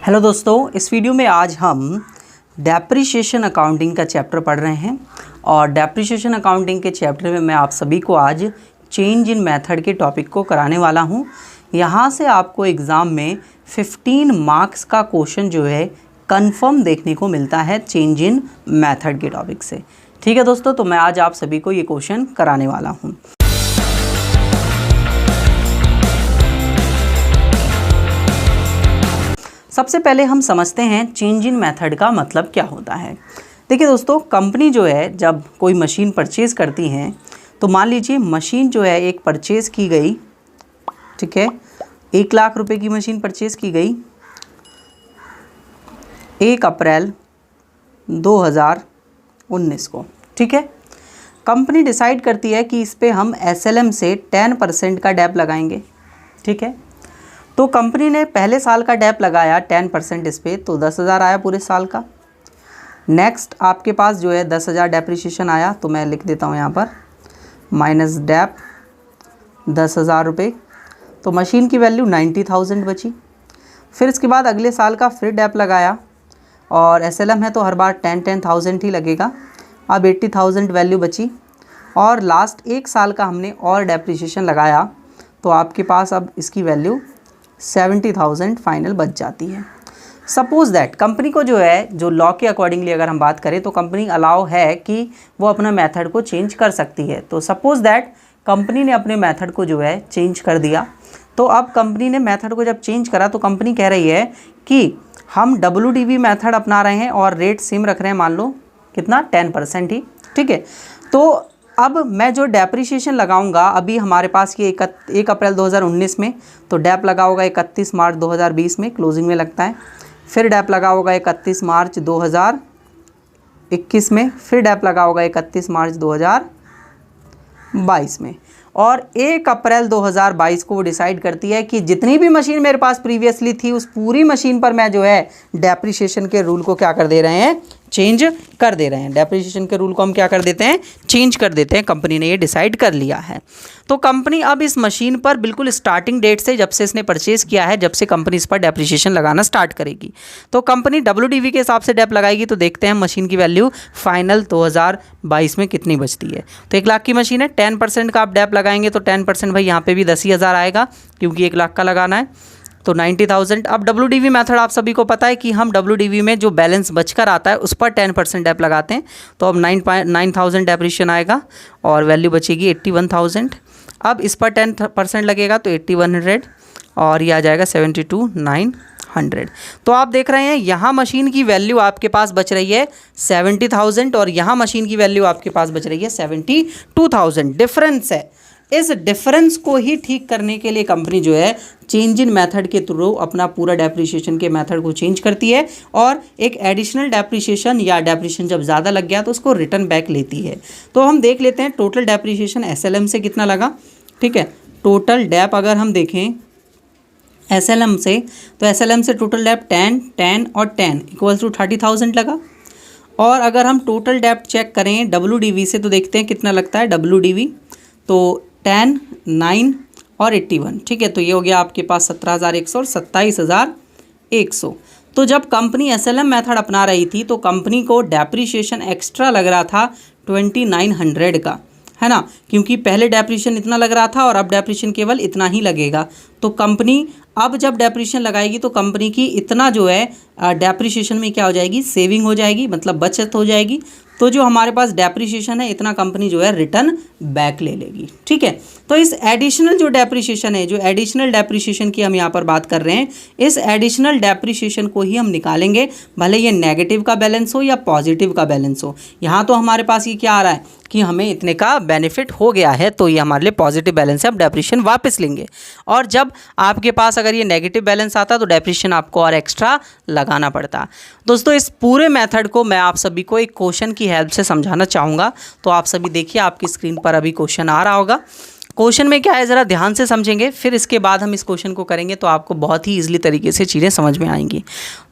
Hello दोस्तों, इस video में आज हम डेप्रिसिएशन अकाउंटिंग का चैप्टर पढ़ रहे हैं और डेप्रिसिएशन अकाउंटिंग के चैप्टर में मैं आप सभी को आज चेंज इन मेथड के टॉपिक को कराने वाला हूं। यहां से आपको एग्ज़ाम में 15 मार्क्स का क्वेश्चन जो है कंफर्म देखने को मिलता है चेंज इन मेथड के टॉपिक से। ठीक है दोस्तों, तो मैं आज आप सभी को ये क्वेश्चन कराने वाला हूँ। सबसे पहले हम समझते हैं चेंज इन मेथड का मतलब क्या होता है। देखिए दोस्तों, कंपनी जो है जब कोई मशीन परचेज़ करती हैं तो मान लीजिए मशीन जो है एक परचेज़ की गई, ठीक है, 1 लाख रुपए की मशीन परचेज़ की गई 1 अप्रैल 2019 को। ठीक है, कंपनी डिसाइड करती है कि इस पे हम एसएलएम से 10% का डैप लगाएंगे। ठीक है, तो कंपनी ने पहले साल का डैप लगाया 10% इस पर, तो 10,000 आया पूरे साल का। नेक्स्ट आपके पास जो है 10,000 डेप्रिसिएशन आया, तो मैं लिख देता हूँ यहाँ पर माइनस डैप 10,000 रुपये, तो मशीन की वैल्यू 90,000 बची। फिर इसके बाद अगले साल का फिर डैप लगाया और एसएलएम है तो हर बार 10,000 ही लगेगा। अब 80,000 वैल्यू बची और लास्ट 1 साल का हमने और डेप्रिसिएशन लगाया, तो आपके पास अब इसकी वैल्यू 70,000 फाइनल बच जाती है। सपोज़ दैट कंपनी को जो है, जो लॉ के अकॉर्डिंगली अगर हम बात करें तो कंपनी अलाउ है कि वो अपना मेथड को चेंज कर सकती है। तो सपोज़ दैट कंपनी ने अपने मेथड को जो है चेंज कर दिया, तो अब कंपनी ने मेथड को जब चेंज करा तो कंपनी कह रही है कि हम WDV मेथड अपना रहे हैं और रेट सेम रख रहे हैं, मान लो कितना 10% ही। ठीक है, तो अब मैं जो डेप्रिसिएशन लगाऊंगा, अभी हमारे पास ये 1 अप्रैल 2019 में, तो डैप लगा होगा 31 मार्च 2020 में, क्लोजिंग में लगता है। फिर डैप लगा होगा 31 मार्च 2021 में, फिर डैप लगा होगा 31 मार्च 2022 में, और 1 अप्रैल 2022 को वो डिसाइड करती है कि जितनी भी मशीन मेरे पास प्रीवियसली थी उस पूरी मशीन पर मैं जो है डेप्रिसिएशन के रूल को क्या कर दे रहे हैं, चेंज कर दे रहे हैं। डेप्रिसिएशन के रूल को हम क्या कर देते हैं, चेंज कर देते हैं। कंपनी ने ये डिसाइड कर लिया है। तो कंपनी अब इस मशीन पर बिल्कुल स्टार्टिंग डेट से, जब से इसने परचेज़ किया है, जब से कंपनी इस पर डेप्रिसिएशन लगाना स्टार्ट करेगी, तो कंपनी WDV के हिसाब से डैप लगाएगी। तो देखते हैं मशीन की वैल्यू फाइनल 2022 में कितनी बचती है। तो 1 लाख की मशीन है, 10% का आप डैप लगाएंगे तो 10% भाई यहाँ पे भी 10,000 आएगा क्योंकि 1 लाख का लगाना है, तो 90,000। अब WDV मेथड आप सभी को पता है कि हम WDV में जो बैलेंस बचकर आता है उस पर 10% डैप लगाते हैं, तो अब 9,000 डेप्रिसिएशन आएगा और वैल्यू बचेगी 81,000। अब इस पर 10% लगेगा तो 8,100 और ये आ जाएगा 72,900। तो आप देख रहे हैं यहाँ मशीन की वैल्यू आपके पास बच रही है 70,000 और यहाँ मशीन की वैल्यू आपके पास बच रही है 72,000। डिफरेंस है। इस डिफरेंस को ही ठीक करने के लिए कंपनी जो है चेंज इन मेथड के थ्रू अपना पूरा डेप्रिसिएशन के मेथड को चेंज करती है और एक एडिशनल डेप्रिसिएशन या डेप्रिसिएशन जब ज़्यादा लग गया तो उसको रिटर्न बैक लेती है। तो हम देख लेते हैं टोटल डेप्रिसिएशन एसएलएम से कितना लगा। ठीक है, टोटल डैप अगर हम देखें एसएलएम से, तो एसएलएम से टोटल डैप 10, 10 और 10 इक्वल्स टू 30,000 लगा। और अगर हम टोटल डैप चेक करें WDV से तो देखते हैं कितना लगता है WDV, तो 10, 9 और 81। ठीक है, तो ये हो गया आपके पास 17,100 और 27,100। तो जब कंपनी एसएलएम मेथड अपना रही थी तो कंपनी को डेप्रिसिएशन एक्स्ट्रा लग रहा था 2,900 का, है ना, क्योंकि पहले डेप्रिसिएशन इतना लग रहा था और अब डेप्रिसिएशन केवल इतना ही लगेगा। तो कंपनी अब जब डेप्रिसिएशन लगाएगी तो कंपनी की इतना जो है डेप्रिसिएशन में क्या हो जाएगी, सेविंग हो जाएगी, मतलब बचत हो जाएगी। तो जो हमारे पास डेप्रिसिएशन है इतना कंपनी जो है रिटर्न बैक ले लेगी। ठीक है, तो इस एडिशनल जो डेप्रिसिएशन है, जो एडिशनल डेप्रिसिएशन की हम यहाँ पर बात कर रहे हैं, इस एडिशनल डेप्रिसिएशन को ही हम निकालेंगे, भले ये नेगेटिव का बैलेंस हो या पॉजिटिव का बैलेंस हो। यहाँ तो हमारे पास ये क्या आ रहा है कि हमें इतने का बेनिफिट हो गया है, तो ये हमारे लिए पॉजिटिव बैलेंस है, हम डेप्रिसिएशन वापस लेंगे। और जब आपके पास अगर ये नेगेटिव बैलेंस आता तो डेप्रिसिएशन आपको और एक्स्ट्रा लगाना पड़ता। दोस्तों, इस पूरे मेथड को मैं आप सभी को एक क्वेश्चन की हेल्प से समझाना चाहूँगा। तो आप सभी देखिए, आपकी स्क्रीन पर अभी क्वेश्चन आ रहा होगा। क्वेश्चन में क्या है ज़रा ध्यान से समझेंगे, फिर इसके बाद हम इस क्वेश्चन को करेंगे तो आपको बहुत ही ईजिली तरीके से चीज़ें समझ में आएंगी।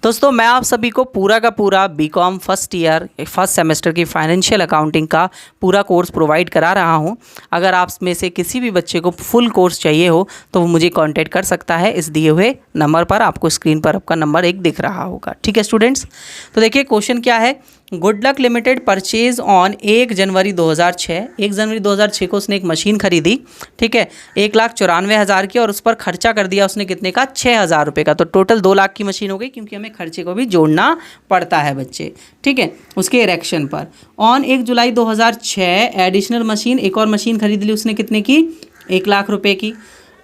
दोस्तों मैं आप सभी को पूरा का पूरा BCom first year first semester की फाइनेंशियल अकाउंटिंग का पूरा कोर्स प्रोवाइड करा रहा हूं। अगर आप में से किसी भी बच्चे को फुल कोर्स चाहिए हो तो वो मुझे कॉन्टैक्ट कर सकता है इस दिए हुए नंबर पर। आपको स्क्रीन पर आपका नंबर एक दिख रहा होगा। ठीक है स्टूडेंट्स, तो देखिए क्वेश्चन क्या है। Good luck limited purchase on 1 January 2006, 1 January 2006 को उसने एक मशीन खरीदी। ठीक है, 1,94,000 की, और उस पर खर्चा कर दिया उसने कितने का, 6,000 रुपये का। तो टोटल 2 लाख की मशीन हो गई, क्योंकि हमें खर्चे को भी जोड़ना पड़ता है बच्चे। ठीक है, उसके इरेक्शन पर ऑन 1 जुलाई 2006 एडिशनल मशीन, एक और मशीन खरीद ली उसने कितने की, 1 लाख रुपये की।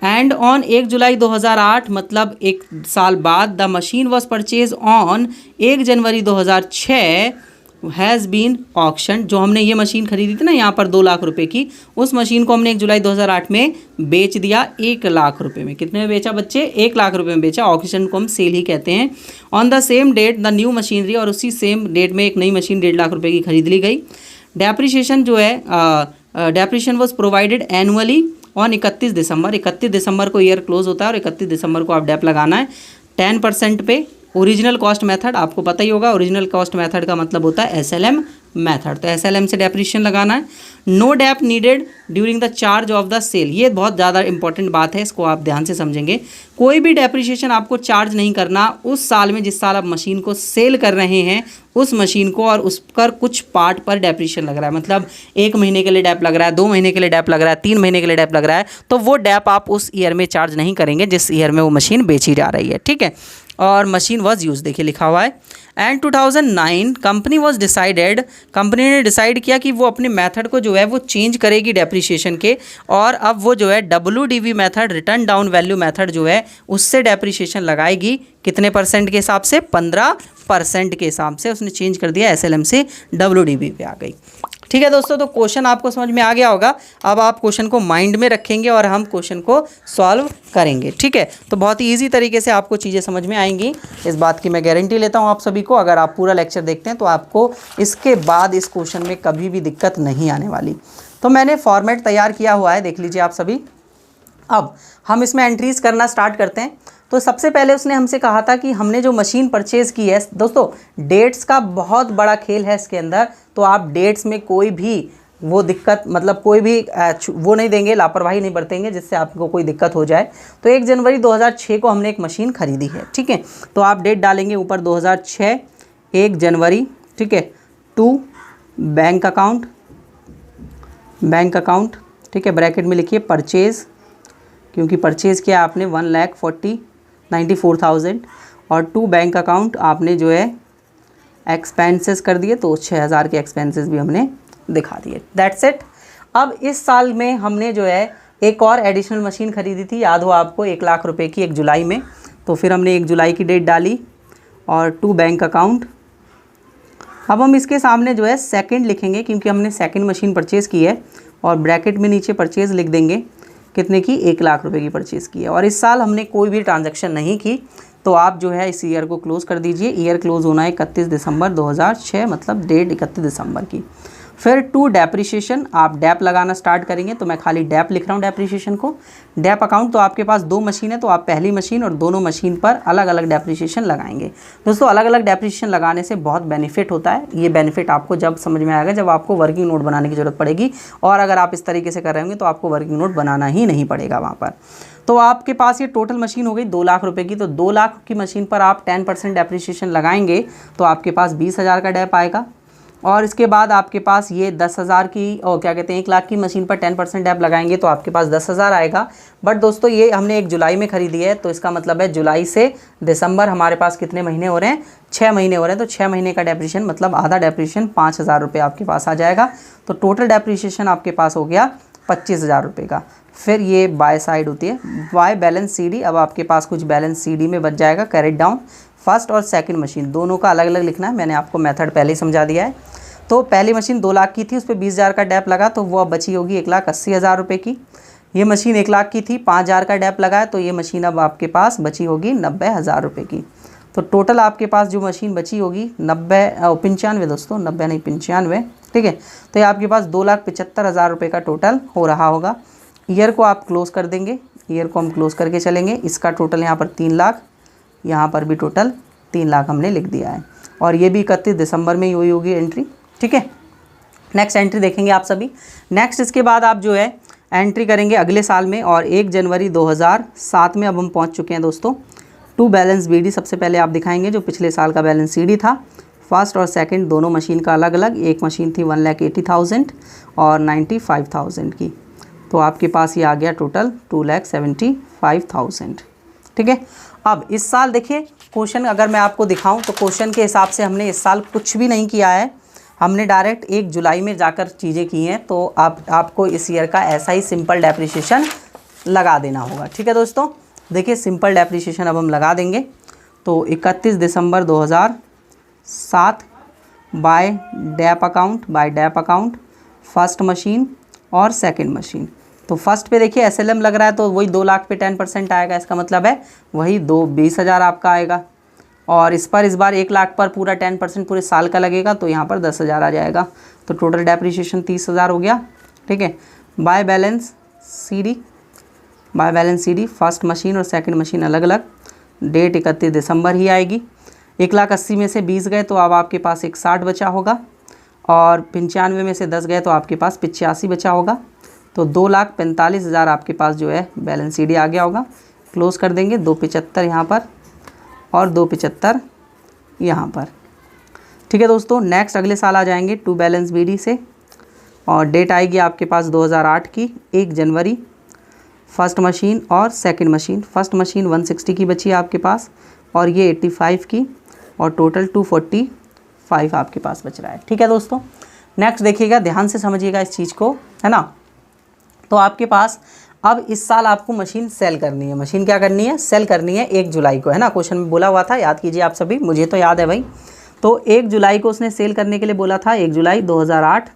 एंड ऑन 1 जुलाई 2008 मतलब 1 साल बाद the machine was purchase on 1 January 2006 has been auction. जो हमने ये मशीन खरीदी थी ना यहाँ पर 2 लाख रुपए की, उस मशीन को हमने 1 जुलाई 2008 में बेच दिया 1 लाख रुपए में। कितने में बेचा बच्चे, 1 लाख रुपए में बेचा। ऑक्शन को हम सेल ही कहते हैं। On the same date the new machinery, और उसी सेम डेट में एक नई मशीन 1.5 लाख रुपए की खरीद ली गई। डेप्रिशिएशन जो है, depreciation was provided annually on 31 दिसंबर। 31 दिसंबर को ईयर क्लोज होता है और 31 दिसंबर को आप डेप लगाना है 10% पे। ओरिजिनल कॉस्ट मेथड आपको पता ही होगा, ओरिजिनल कॉस्ट मेथड का मतलब होता है SLM मेथड। तो SLM से डेप्रिशिएशन लगाना है। No dep needed during the charge of the sale, ये बहुत ज़्यादा इंपॉर्टेंट बात है, इसको आप ध्यान से समझेंगे। कोई भी डेप्रिशिएशन आपको चार्ज नहीं करना उस साल में जिस साल आप मशीन को सेल कर रहे हैं उस मशीन को, और उस पर कुछ पार्ट पर डेप्रिशिएशन लग रहा है। मतलब 1 महीने के लिए डेप लग रहा है, 2 महीने के लिए डेप लग रहा है, 3 महीने के लिए डेप लग रहा है, तो वो डेप आप उस ईयर में चार्ज नहीं करेंगे जिस ईयर में वो मशीन बेची जा रही है। ठीक है, और मशीन वॉज यूज, देखिए लिखा हुआ है। And 2009 company was decided, company ने डिसाइड किया कि वो अपने मेथड को जो है वो चेंज करेगी डेप्रिशिएशन के, और अब वो जो है WDV method, return down value method जो है उससे डेप्रिशिएशन लगाएगी। कितने परसेंट के हिसाब से, 15% के हिसाब से उसने चेंज कर दिया, SLM से WDV पे आ गई। ठीक है दोस्तों, तो क्वेश्चन आपको समझ में आ गया होगा। अब आप क्वेश्चन को माइंड में रखेंगे और हम क्वेश्चन को सॉल्व करेंगे। ठीक है, तो बहुत ही ईजी तरीके से आपको चीज़ें समझ में आएंगी, इस बात की मैं गारंटी लेता हूँ आप सभी को। अगर आप पूरा लेक्चर देखते हैं तो आपको इसके बाद इस क्वेश्चन में कभी भी दिक्कत नहीं आने वाली। तो मैंने फॉर्मेट तैयार किया हुआ है, देख लीजिए आप सभी। अब हम इसमें एंट्रीज करना स्टार्ट करते हैं। तो सबसे पहले उसने हमसे कहा था कि हमने जो मशीन परचेज़ की है, दोस्तों डेट्स का बहुत बड़ा खेल है इसके अंदर। तो आप डेट्स में कोई भी वो दिक्कत, मतलब कोई भी वो नहीं देंगे, लापरवाही नहीं बरतेंगे जिससे आपको कोई दिक्कत हो जाए। तो 1 जनवरी 2006 को हमने एक मशीन खरीदी है। ठीक है, तो आप डेट डालेंगे ऊपर 2006 1 जनवरी। ठीक है, to bank account, bank account. ठीक है, ब्रैकेट में लिखिए परचेज़, क्योंकि परचेज़ किया आपने 1,94,000, और टू बैंक अकाउंट आपने जो है एक्सपेंसेस कर दिए, तो 6,000 के एक्सपेंसेस भी हमने दिखा दिए। That's it. अब इस साल में हमने जो है एक और एडिशनल मशीन खरीदी थी, याद हो आपको, 1 लाख रुपए की, 1 जुलाई में। तो फिर हमने 1 जुलाई की डेट डाली और टू बैंक अकाउंट। अब हम इसके सामने जो है सेकंड लिखेंगे, क्योंकि हमने सेकंड मशीन परचेज़ की है, और ब्रैकेट में नीचे परचेज़ लिख देंगे कितने की, 1 लाख रुपए की परचेज़ की है। और इस साल हमने कोई भी ट्रांजैक्शन नहीं की, तो आप जो है इस ईयर को क्लोज कर दीजिए। ईयर क्लोज होना है 31 दिसंबर 2006, मतलब डेट 31 दिसंबर की। फिर टू डेप्रिशिएशन, आप डेप लगाना स्टार्ट करेंगे। तो मैं खाली डेप लिख रहा हूँ डेप्रिशिएशन को। डेप अकाउंट, तो आपके पास 2 मशीन है, तो आप पहली मशीन और दोनों मशीन पर अलग अलग डेप्रिशिएशन लगाएंगे। दोस्तों अलग अलग डेप्रिशिएशन लगाने से बहुत बेनिफिट होता है। ये बेनिफिट आपको जब समझ में आएगा जब आपको वर्किंग नोट बनाने की ज़रूरत पड़ेगी, और अगर आप इस तरीके से कर रहे होंगे तो आपको वर्किंग नोट बनाना ही नहीं पड़ेगा वहाँ पर। तो आपके पास ये टोटल मशीन हो गई 2 लाख रुपए की। तो 2 लाख की मशीन पर आप 10% डेप्रिशिएशन लगाएंगे तो आपके पास 20,000 का डेप आएगा। और इसके बाद आपके पास ये 10,000 की, और क्या कहते हैं 1 लाख की मशीन पर 10% डेप लगाएंगे तो आपके पास 10,000 आएगा। बट दोस्तों ये हमने 1 जुलाई में खरीदी है, तो इसका मतलब है जुलाई से दिसंबर हमारे पास कितने महीने हो रहे हैं, 6 महीने हो रहे हैं। तो 6 महीने का डेप्रिशिएशन मतलब आधा डेप्रिशिएशन 5,000 रुपये आपके पास आ जाएगा। तो टोटल डेप्रिशिएशन आपके पास हो गया 25,000 रुपये का। फिर ये बाय साइड होती है बाय बैलेंस CD। अब आपके पास कुछ बैलेंस CD में बच जाएगा कैरेट डाउन। फर्स्ट और सेकंड मशीन दोनों का अलग अलग लिखना है, मैंने आपको मेथड पहले ही समझा दिया है। तो पहली मशीन 2 लाख की थी, उस पर 20,000 का डेप लगा, तो वो अब बची होगी 1,80,000 रुपये की। ये मशीन 1 लाख की थी, 5,000 का डेप लगा है, तो ये मशीन अब आपके पास बची होगी 90,000 रुपये की। तो टोटल आपके पास जो मशीन बची होगी 95 दोस्तों, 90 नहीं 95। ठीक है, तो ये आपके पास 2,75,000 रुपये का टोटल हो रहा होगा। ईयर को आप क्लोज कर देंगे, ईयर को हम क्लोज करके चलेंगे। इसका टोटल यहाँ पर 3 लाख, यहाँ पर भी टोटल 3 लाख हमने लिख दिया है, और ये भी 31 दिसंबर में ही हुई होगी एंट्री। ठीक है, नेक्स्ट एंट्री देखेंगे आप सभी। नेक्स्ट इसके बाद आप जो है एंट्री करेंगे अगले साल में, और 1 जनवरी 2007 में अब हम पहुंच चुके हैं दोस्तों। टू बैलेंस बीडी सबसे पहले आप दिखाएंगे, जो पिछले साल का बैलेंस सीडी था। फर्स्ट और सेकंड दोनों मशीन का अलग अलग, एक मशीन थी 1,80,000 और 95,000 की, तो आपके पास ये आ गया टोटल 2,75,000। ठीक है, अब इस साल देखिए क्वेश्चन अगर मैं आपको दिखाऊं तो क्वेश्चन के हिसाब से हमने इस साल कुछ भी नहीं किया है, हमने डायरेक्ट 1 जुलाई में जाकर चीज़ें की हैं। तो आपको इस ईयर का ऐसा ही सिंपल डेप्रिसिएशन लगा देना होगा। ठीक है दोस्तों, देखिए सिंपल डेप्रिसिएशन अब हम लगा देंगे। तो 31 दिसंबर 2007 by dep account first machine और सेकंड मशीन। तो फर्स्ट पे देखिए एसएलएम लग रहा है, तो वही 2 लाख पे 10% आएगा, इसका मतलब है वही 20,000 आपका आएगा। और इस बार 1 लाख पर पूरा 10% पूरे साल का लगेगा, तो यहाँ पर 10,000 आ जाएगा। तो टोटल डेप्रिसिएशन 30,000 हो गया। ठीक है, by balance CD first machine और सेकंड मशीन अलग अलग, डेट 31 दिसंबर ही आएगी। 1,80,000 में से 20 गए तो अब आपके पास 160 बचा होगा, और 95 में से 10 गए तो आपके पास 85 बचा होगा। तो 2,45,000 आपके पास जो है बैलेंस सीडी आ गया होगा। क्लोज कर देंगे, 275 यहाँ पर और 275 यहाँ पर। ठीक है दोस्तों, नेक्स्ट अगले साल आ जाएंगे टू बैलेंस बीडी से, और डेट आएगी आपके पास 2008 की 1 जनवरी। फर्स्ट मशीन और सेकंड मशीन, फर्स्ट मशीन 160 की बची है आपके पास, और ये 85 की, और टोटल 245 आपके पास बच रहा है। ठीक है दोस्तों, नेक्स्ट देखिएगा, ध्यान से समझिएगा इस चीज़ को, है ना। तो आपके पास अब इस साल आपको मशीन सेल करनी है। मशीन क्या करनी है? सेल करनी है 1 जुलाई को, है ना। क्वेश्चन में बोला हुआ था, याद कीजिए आप सभी, मुझे तो याद है भाई। तो 1 जुलाई को उसने सेल करने के लिए बोला था, 1 जुलाई 2008।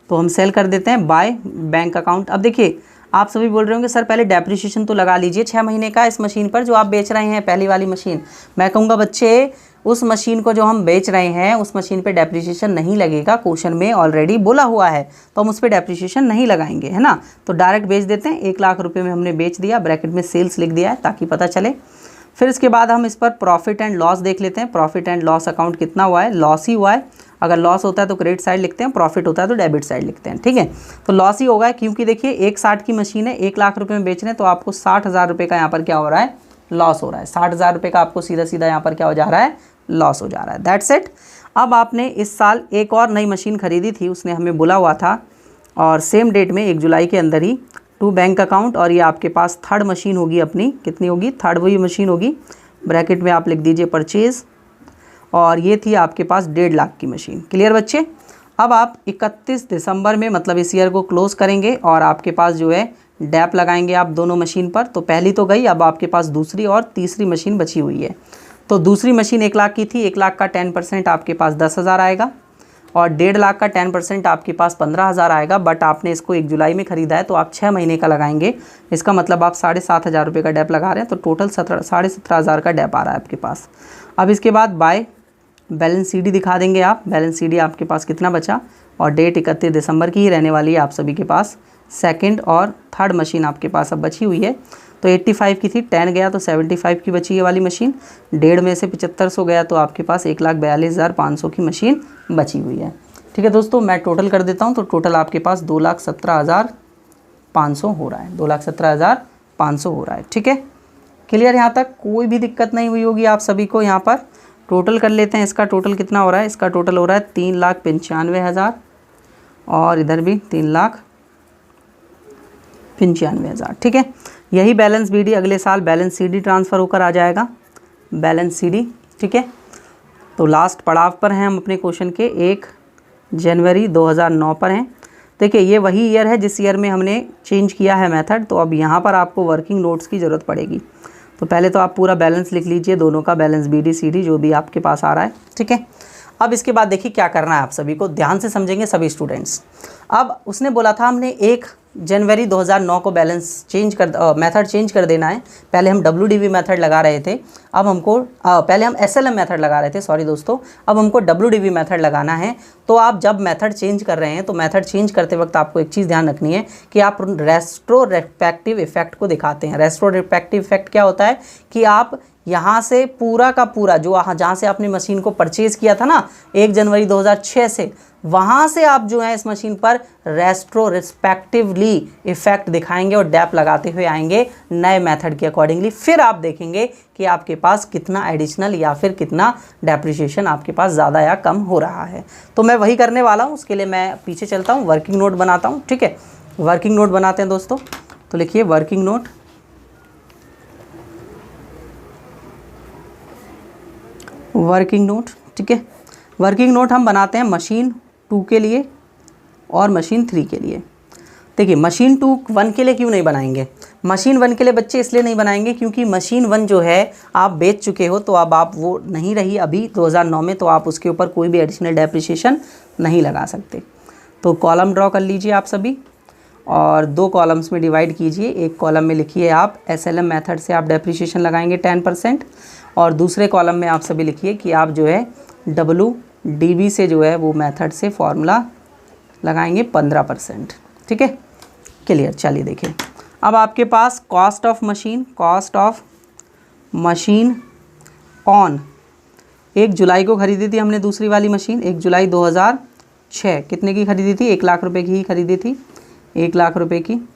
तो हम सेल कर देते हैं बाय बैंक अकाउंट। अब देखिए आप सभी बोल रहे होंगे सर पहले डेप्रिसिएशन तो लगा लीजिए 6 महीने का इस मशीन पर जो आप बेच रहे हैं, पहली वाली मशीन। मैं कहूँगा बच्चे उस मशीन को जो हम बेच रहे हैं उस मशीन पे डेप्रिसिएशन नहीं लगेगा, क्वेश्चन में ऑलरेडी बोला हुआ है, तो हम उस पर डेप्रिसिएशन नहीं लगाएंगे, है ना। तो डायरेक्ट बेच देते हैं, 1 लाख रुपए में हमने बेच दिया, ब्रैकेट में सेल्स लिख दिया है ताकि पता चले। फिर इसके बाद हम इस पर प्रॉफिट एंड लॉस देख लेते हैं। प्रॉफिट एंड लॉस अकाउंट कितना हुआ है? लॉस ही हुआ है। अगर लॉस होता है तो क्रेडिट साइड लिखते हैं, प्रॉफिट होता है तो डेबिट साइड लिखते हैं। ठीक है, तो लॉस ही होगा, क्योंकि देखिए 160 की मशीन है, 1 लाख रुपए में बेच रहे हैं, तो आपको 60,000 रुपये का यहाँ पर क्या हो रहा है? लॉस हो रहा है। 60,000 रुपये का आपको सीधा सीधा यहाँ पर क्या हो जा रहा है? लॉस हो जा रहा है। That's it. अब आपने इस साल एक और नई मशीन खरीदी थी, उसने हमें बोला हुआ था, और सेम डेट में 1 जुलाई के अंदर ही टू बैंक अकाउंट, और ये आपके पास थर्ड मशीन होगी अपनी। कितनी होगी? थर्ड वही मशीन होगी, ब्रैकेट में आप लिख दीजिए परचेज़, और ये थी आपके पास 1.5 लाख की मशीन। क्लियर बच्चे? अब आप 31 दिसंबर में मतलब इस ईयर को क्लोज करेंगे, और आपके पास जो है डैप लगाएंगे आप दोनों मशीन पर। तो पहली तो गई, अब आपके पास दूसरी और तीसरी मशीन बची हुई है। तो दूसरी मशीन 1 लाख की थी, 1 लाख का 10% आपके पास 10,000 आएगा, और 1.5 लाख का 10% आपके पास 15,000 आएगा। बट आपने इसको 1 जुलाई में ख़रीदा है, तो आप 6 महीने का लगाएंगे, इसका मतलब आप 7,500 रुपये का डैप लगा रहे हैं, तो टोटल 17,500 का डैप आ रहा है आपके पास। अब इसके बाद बाय बैलेंस सीडी दिखा देंगे आप। बैलेंस सीडी आपके पास कितना बचा, और डेट 31 दिसंबर की ही रहने वाली है आप सभी के पास। सेकंड और थर्ड मशीन आपके पास अब बची हुई है, तो 85 की थी, 10 गया तो 75 की बची है वाली मशीन। 1.5 में से 7500 गया तो आपके पास 1,42,500 की मशीन बची हुई है। ठीक है दोस्तों, मैं टोटल कर देता हूँ, तो टोटल आपके पास 2,17,500 हो रहा है, 2,17,500 हो रहा है। ठीक है, क्लियर? यहाँ तक कोई भी दिक्कत नहीं हुई होगी आप सभी को। यहाँ पर टोटल कर लेते हैं, इसका टोटल कितना हो रहा है? इसका टोटल हो रहा है 3,95,000, और इधर भी 3,95,000। ठीक है, यही बैलेंस बीडी अगले साल बैलेंस सीडी ट्रांसफ़र होकर आ जाएगा, बैलेंस सीडी। ठीक है, तो लास्ट पड़ाव पर हैं हम अपने क्वेश्चन के, 1 जनवरी 2009 पर हैं। देखिए ये वही ईयर है जिस ईयर में हमने चेंज किया है मेथड। तो अब यहाँ पर आपको वर्किंग नोट्स की ज़रूरत पड़ेगी। तो पहले तो आप पूरा बैलेंस लिख लीजिए, दोनों का बैलेंस बीडी सीडी जो भी आपके पास आ रहा है। ठीक है, अब इसके बाद देखिए क्या करना है आप सभी को, ध्यान से समझेंगे सभी स्टूडेंट्स। अब उसने बोला था हमने 1 जनवरी 2009 को बैलेंस चेंज कर मेथड चेंज कर देना है। पहले हम WDV मेथड लगा रहे थे, अब हमको पहले हम SLM मेथड लगा रहे थे, सॉरी दोस्तों, अब हमको WDV मेथड लगाना है। तो आप जब मेथड चेंज कर रहे हैं तो मेथड चेंज करते वक्त आपको एक चीज़ ध्यान रखनी है कि आप रेट्रोस्पेक्टिव इफेक्ट को दिखाते हैं। रेट्रोस्पेक्टिव इफेक्ट क्या होता है कि आप यहाँ से पूरा का पूरा जो जहाँ से आपने मशीन को परचेज़ किया था ना 1 जनवरी 2006 से, वहाँ से आप जो है इस मशीन पर रेट्रोस्पेक्टिवली इफेक्ट दिखाएंगे और डैप लगाते हुए आएंगे नए मेथड के अकॉर्डिंगली। फिर आप देखेंगे कि आपके पास कितना एडिशनल या फिर कितना डेप्रिसिएशन आपके पास ज़्यादा या कम हो रहा है। तो मैं वही करने वाला हूँ। उसके लिए मैं पीछे चलता हूँ, वर्किंग नोट बनाता हूँ। ठीक है, वर्किंग नोट बनाते हैं दोस्तों। तो लिखिए वर्किंग नोट, वर्किंग नोट। ठीक है, वर्किंग नोट हम बनाते हैं मशीन 2 के लिए और मशीन 3 के लिए। देखिए मशीन 1 के लिए क्यों नहीं बनाएंगे? मशीन 1 के लिए बच्चे इसलिए नहीं बनाएंगे क्योंकि मशीन 1 जो है आप बेच चुके हो, तो अब आप वो नहीं रही अभी 2009 में, तो आप उसके ऊपर कोई भी एडिशनल डेप्रिसिएशन नहीं लगा सकते। तो कॉलम ड्रॉ कर लीजिए आप सभी और 2 कॉलम्स में डिवाइड कीजिए। एक कॉलम में लिखिए आप SLM मेथड से आप डेप्रिसिएशन लगाएंगे 10%, और दूसरे कॉलम में आप सभी लिखिए कि आप जो है WDV से जो है वो मेथड से फॉर्मूला लगाएंगे 15%। ठीक है, क्लियर। चलिए देखिए, अब आपके पास कॉस्ट ऑफ मशीन ऑन 1 जुलाई को ख़रीदी थी हमने दूसरी वाली मशीन, 1 जुलाई 2006। कितने की ख़रीदी थी? 1 लाख रुपए की ही ख़रीदी थी, 1 लाख रुपए की।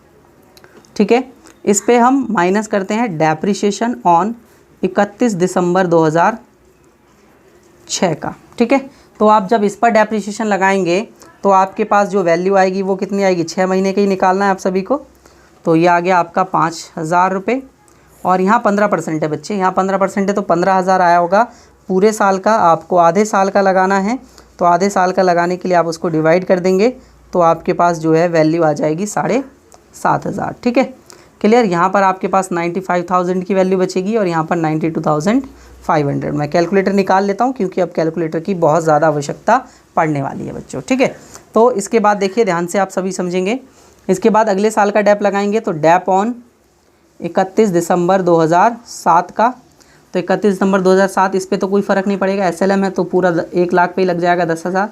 ठीक है, इस पे हम माइनस करते हैं डेप्रिसिएशन ऑन 31 दिसंबर 2006 का। ठीक है, तो आप जब इस पर डेप्रिसिएशन लगाएंगे तो आपके पास जो वैल्यू आएगी वो कितनी आएगी? 6 महीने के ही निकालना है आप सभी को। तो ये आ गया आपका 5000 रुपये, और यहाँ 15% है बच्चे, यहाँ 15% है तो 15,000 आया होगा। पूरे साल का आपको आधे साल का लगाना है, तो आधे साल का लगाने के लिए आप उसको डिवाइड कर देंगे तो आपके पास जो है वैल्यू आ जाएगी 7,500। ठीक है, क्लियर। यहाँ पर आपके पास 95,000 की वैल्यू बचेगी और यहाँ पर 92,500। मैं कैलकुलेटर निकाल लेता हूँ क्योंकि अब कैलकुलेटर की बहुत ज़्यादा आवश्यकता पड़ने वाली है बच्चों। ठीक है, तो इसके बाद देखिए ध्यान से आप सभी समझेंगे। इसके बाद अगले साल का डैप लगाएंगे, तो डैप ऑन 31 दिसंबर 2007 का। तो 31 दिसंबर 2007, इस पर तो कोई फ़र्क नहीं पड़ेगा, SLM है तो पूरा 1 लाख पे ही लग जाएगा 10,000।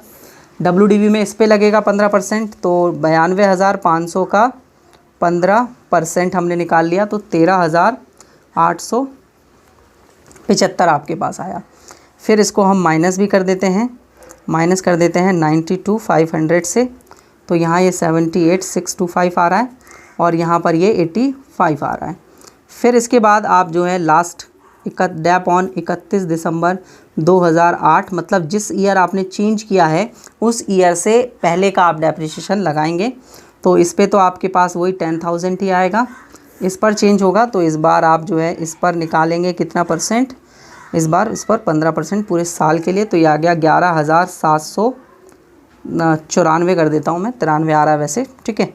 WDV में इस पर लगेगा 15%, तो 92,500 का 15% हमने निकाल लिया, तो 13,875 आपके पास आया। फिर इसको हम माइनस भी कर देते हैं, माइनस कर देते हैं 92,500 से, तो यहाँ ये 78,625 आ रहा है और यहाँ पर ये 85 आ रहा है। फिर इसके बाद आप जो है लास्ट डैप ऑन 31 दिसंबर 2008, मतलब जिस ईयर आपने चेंज किया है उस ईयर से पहले का आप डेप्रिसिएशन लगाएंगे। तो इस पे तो आपके पास वही 10,000 ही आएगा। इस पर चेंज होगा तो इस बार आप जो है इस पर निकालेंगे कितना परसेंट? इस बार इस पर 15% पूरे साल के लिए, तो ये आ गया 11,794 कर देता हूँ मैं, 93 आ रहा है वैसे। ठीक है,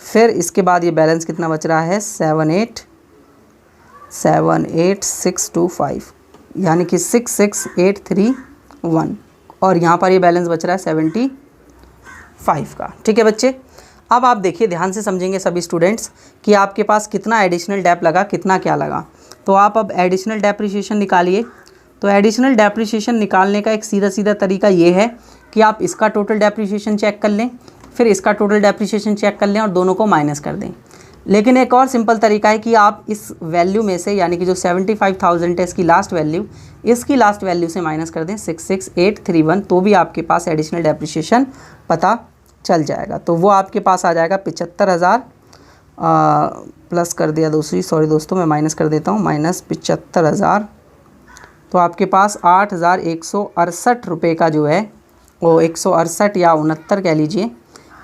फिर इसके बाद ये बैलेंस कितना बच रहा है? 78,625, यानी कि 66,831, और यहाँ पर ये बैलेंस बच रहा है 75 का। ठीक है बच्चे, अब आप देखिए ध्यान से समझेंगे सभी स्टूडेंट्स कि आपके पास कितना एडिशनल डैप लगा, कितना क्या लगा। तो आप अब एडिशनल डेप्रिसिएशन निकालिए। तो एडिशनल डेप्रिसिएशन निकालने का एक सीधा सीधा तरीका ये है कि आप इसका टोटल डेप्रिसिएशन चेक कर लें, फिर इसका टोटल डेप्रिसिएशन चेक कर लें और दोनों को माइनस कर दें। लेकिन एक और सिंपल तरीका है कि आप इस वैल्यू में से, यानी कि जो 75,000 है इसकी लास्ट वैल्यू, इसकी लास्ट वैल्यू से माइनस कर दें 66,831, तो भी आपके पास एडिशनल डेप्रिसिएशन पता चल जाएगा। तो वो आपके पास आ जाएगा 75,000 प्लस कर दिया दूसरी, सॉरी दोस्तों मैं माइनस कर देता हूँ, माइनस 75,000, तो आपके पास 8,168 रुपये का जो है वो 168 या 69 कह लीजिए,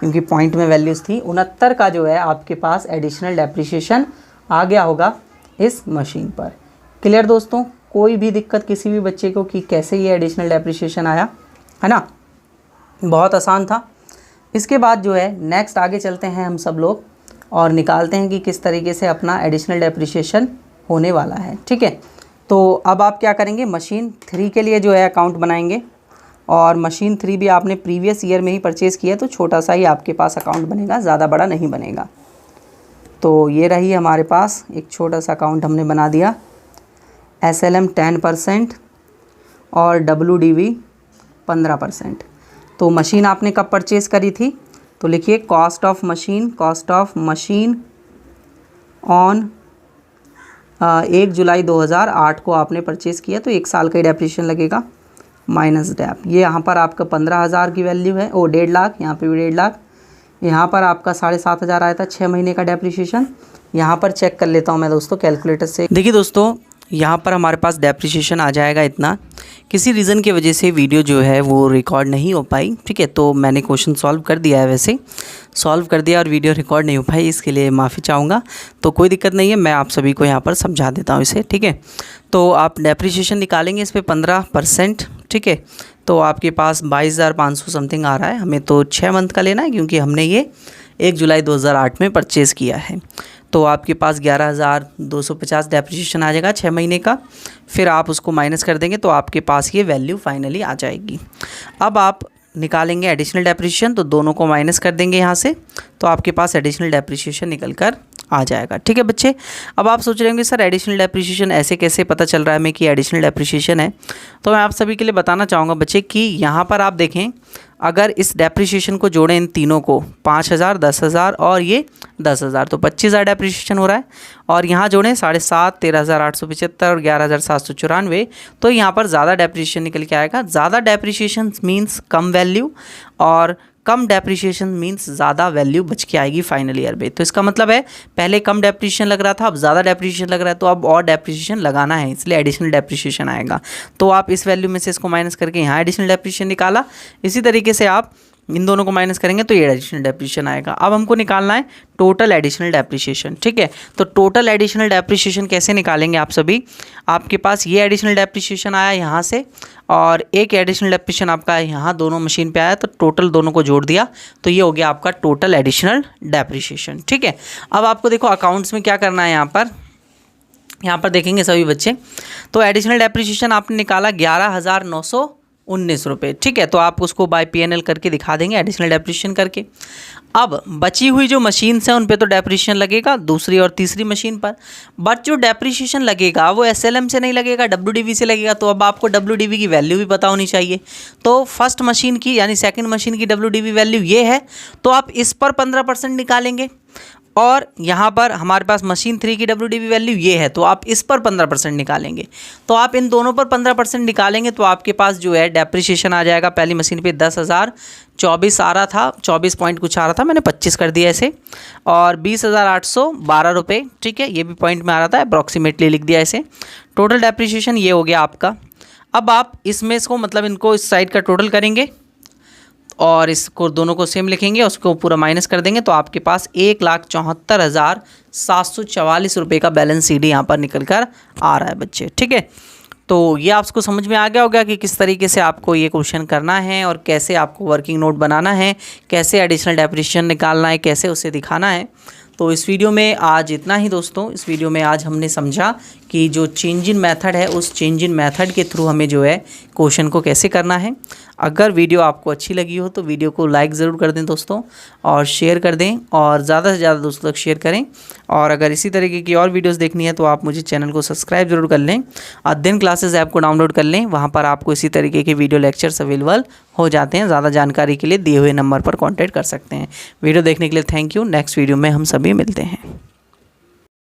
क्योंकि पॉइंट में वैल्यूज़ थी, 69 का जो है आपके पास एडिशनल डेप्रिसिएशन आ गया होगा इस मशीन पर। क्लियर दोस्तों, कोई भी दिक्कत किसी भी बच्चे को कि कैसे ये एडिशनल डेप्रिसिएशन आया, है ना? बहुत आसान था। इसके बाद जो है नेक्स्ट आगे चलते हैं हम सब लोग और निकालते हैं कि किस तरीके से अपना एडिशनल डेप्रिसिएशन होने वाला है। ठीक है, तो अब आप क्या करेंगे, मशीन 3 के लिए जो है अकाउंट बनाएंगे, और मशीन 3 भी आपने प्रीवियस ईयर में ही परचेज़ किया है तो छोटा सा ही आपके पास अकाउंट बनेगा, ज़्यादा बड़ा नहीं बनेगा। तो ये रही हमारे पास एक छोटा सा अकाउंट हमने बना दिया। SLM 10% और WDV 15%। तो मशीन आपने कब परचेज़ करी थी? तो लिखिए कॉस्ट ऑफ मशीन ऑन 1 जुलाई 2008 को आपने परचेज़ किया, तो 1 साल का ही डेप्रिसिएशन लगेगा माइनस डैप। ये यहाँ पर आपका 15,000 की वैल्यू है, 1.5 लाख, यहाँ पे भी 1.5 लाख। यहाँ पर आपका 7,500 आया था 6 महीने का डेप्रिसिएशन। यहाँ पर चेक कर लेता हूँ मैं दोस्तों कैलकुलेटर से। देखिए दोस्तों, यहाँ पर हमारे पास डेप्रिसिएशन आ जाएगा इतना। किसी रीज़न की वजह से वीडियो जो है वो रिकॉर्ड नहीं हो पाई, ठीक है। तो मैंने क्वेश्चन सॉल्व कर दिया है, वैसे सॉल्व कर दिया और वीडियो रिकॉर्ड नहीं हो पाई, इसके लिए माफ़ी चाहूँगा। तो कोई दिक्कत नहीं है, मैं आप सभी को यहाँ पर समझा देता हूँ इसे, ठीक है। तो आप डेप्रिसिएशन निकालेंगे इस पर 15%, ठीक है। तो आपके पास 22,500 समथिंग आ रहा है। हमें तो 6 मंथ का लेना है क्योंकि हमने ये 1 जुलाई 2008 में परचेज़ किया है। तो आपके पास 11,250 डेप्रिसिएशन आ जाएगा 6 महीने का। फिर आप उसको माइनस कर देंगे तो आपके पास ये वैल्यू फाइनली आ जाएगी। अब आप निकालेंगे एडिशनल डेप्रिसिएशन, तो दोनों को माइनस कर देंगे यहाँ से, तो आपके पास एडिशनल डेप्रिसिएशन निकल कर आ जाएगा, ठीक है बच्चे। अब आप सोच रहे होंगे सर एडिशनल डेप्रिसिएशन ऐसे कैसे पता चल रहा है हमें कि एडिशनल डेप्रिसिएशन है? तो मैं आप सभी के लिए बताना चाहूँगा बच्चे कि यहाँ पर आप देखें, अगर इस डेप्रिसिएशन को जोड़ें इन तीनों को, 5,000, 10,000 और ये 10,000, तो 25,000 डेप्रिसिएशन हो रहा है। और यहाँ जोड़ें 7,500, 13,875 और 11,794, तो यहाँ पर ज़्यादा डेप्रिसिएशन निकल के आएगा। ज़्यादा डेप्रिसिएशन मीन्स कम वैल्यू, और कम डेप्रिसिएशन मीन्स ज़्यादा वैल्यू बच के आएगी फाइनल ईयर में। तो इसका मतलब है पहले कम डेप्रिसिएशन लग रहा था, अब ज़्यादा डेप्रिसिएशन लग रहा है, तो अब और डेप्रिसिएशन लगाना है, इसलिए एडिशनल डेप्रिसिएशन आएगा। तो आप इस वैल्यू में से इसको माइनस करके यहाँ एडिशनल डेप्रिसिएशन निकाला। इसी तरीके से आप इन दोनों को माइनस करेंगे तो ये एडिशनल डेप्रिसिएशन आएगा। अब हमको निकालना है टोटल एडिशनल डेप्रिसिएशन, ठीक है। तो टोटल एडिशनल डेप्रिसिएशन कैसे निकालेंगे आप सभी? आपके पास ये एडिशनल डेप्रिसिएशन आया यहाँ से, और एक एडिशनल डेप्रिसिएशन आपका यहाँ दोनों मशीन पे आया, तो टोटल दोनों को जोड़ दिया, तो ये हो गया आपका टोटल एडिशनल डेप्रिसिएशन, ठीक है। अब आपको देखो अकाउंट्स में क्या करना है, यहाँ पर देखेंगे सभी बच्चे। तो एडिशनल डेप्रिसिएशन आपने निकाला 11,919 रुपये, ठीक है। तो आप उसको बाय PNL करके दिखा देंगे एडिशनल डेप्रिसिएशन करके। अब बची हुई जो मशीन्स हैं उन पे तो डेप्रिसिएशन लगेगा दूसरी और तीसरी मशीन पर, बट जो डेप्रिसिएशन लगेगा वो SLM से नहीं लगेगा, WDV से लगेगा। तो अब आपको WDV की वैल्यू भी पता होनी चाहिए। तो फर्स्ट मशीन की यानी सेकंड मशीन की WDV वैल्यू ये है, तो आप इस पर 15% निकालेंगे। और यहाँ पर हमारे पास मशीन 3 की WDV वैल्यू ये है, तो आप इस पर 15% निकालेंगे। तो आप इन दोनों पर 15% निकालेंगे तो आपके पास जो है डेप्रिसिएशन आ जाएगा। पहली मशीन पे 10,024 आ रहा था, 24 पॉइंट कुछ आ रहा था, मैंने 25 कर दिया ऐसे, और 20,812 रुपये, ठीक है। ये भी पॉइंट में आ रहा था, अप्रॉक्सीमेटली लिख दिया ऐसे। टोटल डेप्रिसिएशन ये हो गया आपका। अब आप इसमें इसको मतलब इनको इस साइड का टोटल करेंगे और इसको दोनों को सेम लिखेंगे, उसको पूरा माइनस कर देंगे, तो आपके पास 1,74,744 रुपये का बैलेंस CD यहाँ पर निकल कर आ रहा है बच्चे, ठीक है। तो ये आपको समझ में आ गया होगा कि किस तरीके से आपको ये क्वेश्चन करना है और कैसे आपको वर्किंग नोट बनाना है, कैसे एडिशनल डेप्रिसिएशन निकालना है, कैसे उसे दिखाना है। तो इस वीडियो में आज इतना ही दोस्तों। इस वीडियो में आज हमने समझा कि जो चेंज इन मेथड है उस चेंज इन मेथड के थ्रू हमें जो है क्वेश्चन को कैसे करना है। अगर वीडियो आपको अच्छी लगी हो तो वीडियो को लाइक ज़रूर कर दें दोस्तों, और शेयर कर दें, और ज़्यादा से ज़्यादा दोस्तों तक शेयर करें। और अगर इसी तरीके की और वीडियोस देखनी है तो आप मुझे चैनल को सब्सक्राइब जरूर कर लें। अध्ययन क्लासेस ऐप को डाउनलोड कर लें, वहाँ पर आपको इसी तरीके के वीडियो लेक्चर्स अवेलेबल हो जाते हैं। ज़्यादा जानकारी के लिए दिए हुए नंबर पर कॉन्टैक्ट कर सकते हैं। वीडियो देखने के लिए थैंक यू। नेक्स्ट वीडियो में हम सभी मिलते हैं।